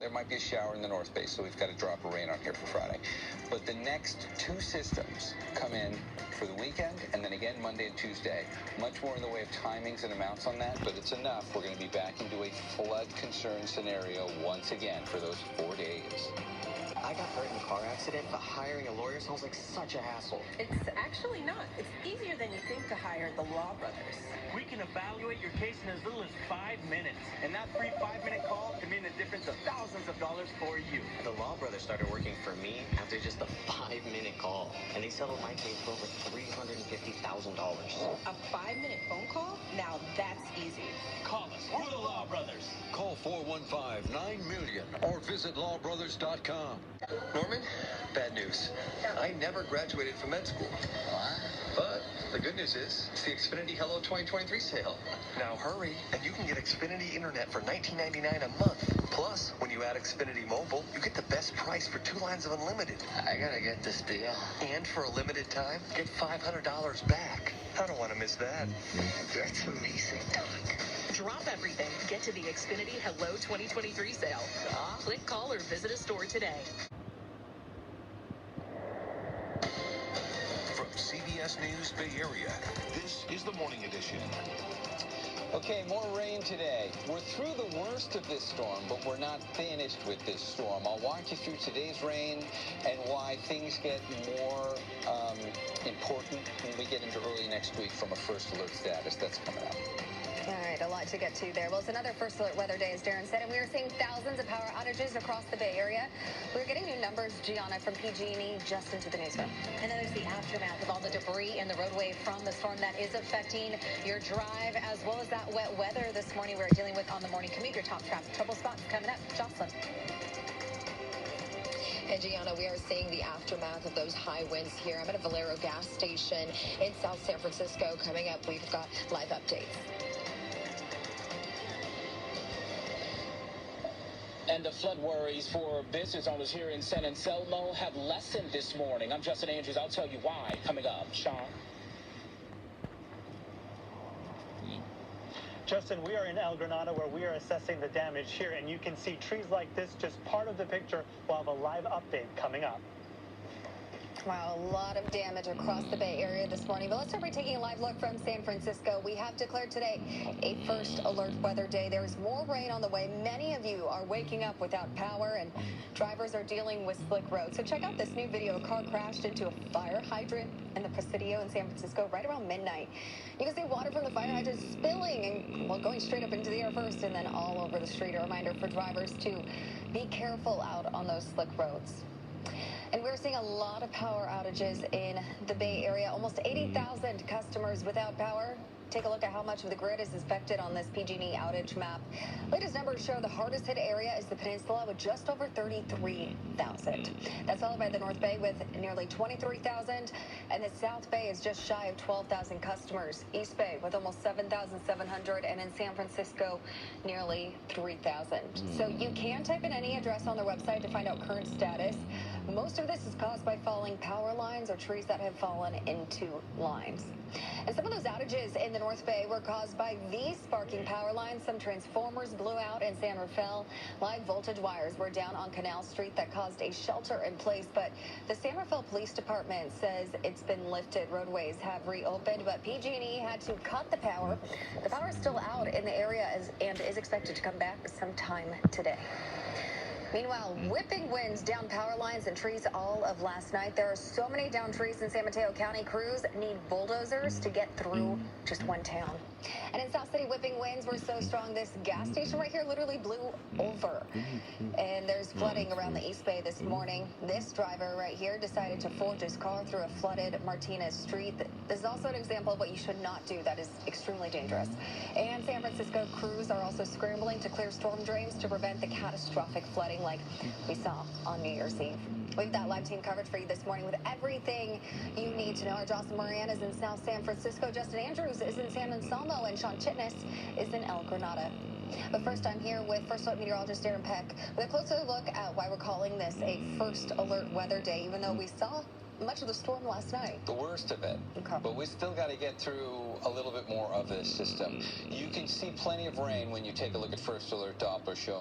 There might be a shower in the North Bay, so we've got a drop of rain on here for Friday. But the next two systems come in for the weekend, and then again Monday and Tuesday. Much more in the way of timings and amounts on that, but it's enough. We're going to be back into a flood concern scenario once again for those 4 days. I got hurt in a car accident, but hiring a lawyer sounds like such a hassle. It's actually not. It's easier than you think to hire the Law Brothers. We can evaluate your case in as little as 5 minutes. And that free 5-minute call can mean the difference of thousands of dollars for you. The Law Brothers started working for me after just a 5-minute call. And they settled my case for over $350,000. A 5-minute phone call? Now that's easy. Call us. We're the Law Brothers. Call 415-9-MILLION or visit lawbrothers.com. Norman, bad news. I never graduated from med school. But the good news is, it's the Xfinity Hello 2023 sale. Now hurry, and you can get Xfinity Internet for $19.99 a month. Plus, when you add Xfinity Mobile, you get the best price for 2 lines of unlimited. I gotta get this deal. And for a limited time, get $500 back. I don't want to miss that. That's amazing. Drop everything. Get to the Xfinity Hello 2023 sale. Click, call, or visit a store today. From CBS News Bay Area, this is the Morning Edition. Okay, more rain today. We're through the worst of this storm, but we're not finished with this storm. I'll walk you through today's rain and why things get more important when we get into early next week from a first alert status. That's coming up. All right, a lot to get to there. Well, it's another first alert weather day, as Darren said, and we are seeing thousands of power outages across the Bay Area. We're getting new numbers, Gianna, from PG&E just into the newsroom. And then there's the aftermath of all the debris in the roadway from the storm that is affecting your drive, as well as that wet weather this morning we're dealing with on the morning commute. Your top traffic trouble spots coming up. Jocelyn. And Gianna, we are seeing the aftermath of those high winds here. I'm at a Valero gas station in South San Francisco. Coming up, we've got live updates. And the flood worries for business owners here in San Anselmo have lessened this morning. I'm Justin Andrews. I'll tell you why coming up. Sean. Justin, we are in El Granada where we are assessing the damage here, and you can see trees like this, just part of the picture. We'll have a live update coming up. Wow, a lot of damage across the Bay Area this morning. But let's start by taking a live look from San Francisco. We have declared today a first alert weather day. There's more rain on the way. Many of you are waking up without power, and drivers are dealing with slick roads. So check out this new video. A car crashed into a fire hydrant in the Presidio in San Francisco right around midnight. You can see water from the fire hydrant spilling and, well, going straight up into the air first and then all over the street. A reminder for drivers to be careful out on those slick roads. And we're seeing a lot of power outages in the Bay Area. Almost 80,000 customers without power. Take a look at how much of the grid is affected on this PG&E outage map. Latest numbers show the hardest hit area is the peninsula with just over 33,000. That's followed by the North Bay with nearly 23,000. And the South Bay is just shy of 12,000 customers. East Bay with almost 7,700. And in San Francisco, nearly 3,000. So you can type in any address on their website to find out current status. Most of this is caused by falling power lines or trees that have fallen into lines. And some of those outages in the North Bay were caused by these sparking power lines. Some transformers blew out in San Rafael. Live voltage wires were down on Canal Street that caused a shelter in place. But the San Rafael Police Department says it's been lifted. Roadways have reopened, but PG&E had to cut the power. The power is still out in the area and is expected to come back sometime today. Meanwhile, whipping winds down power lines and trees all of last night. There are so many downed trees in San Mateo County. Crews need bulldozers to get through just one town. And in South City, whipping winds were so strong, this gas station right here literally blew over. And there's flooding around the East Bay this morning. This driver right here decided to forge his car through a flooded Martinez Street. This is also an example of what you should not do. That is extremely dangerous. And San Francisco crews are also scrambling to clear storm drains to prevent the catastrophic flooding like we saw on New Year's Eve. We've got live team coverage for you this morning with everything you need to know. Our Jocelyn Moran is in South San Francisco. Justin Andrews is in San Anselmo, and Sean Chitness is in El Granada. But first, I'm here with First Alert meteorologist Darren Peck with a closer look at why we're calling this a First Alert weather day, even though we saw much of the storm last night. The worst of it. Okay. But we still got to get through a little bit more of this system. You can see plenty of rain when you take a look at First Alert Doppler showing.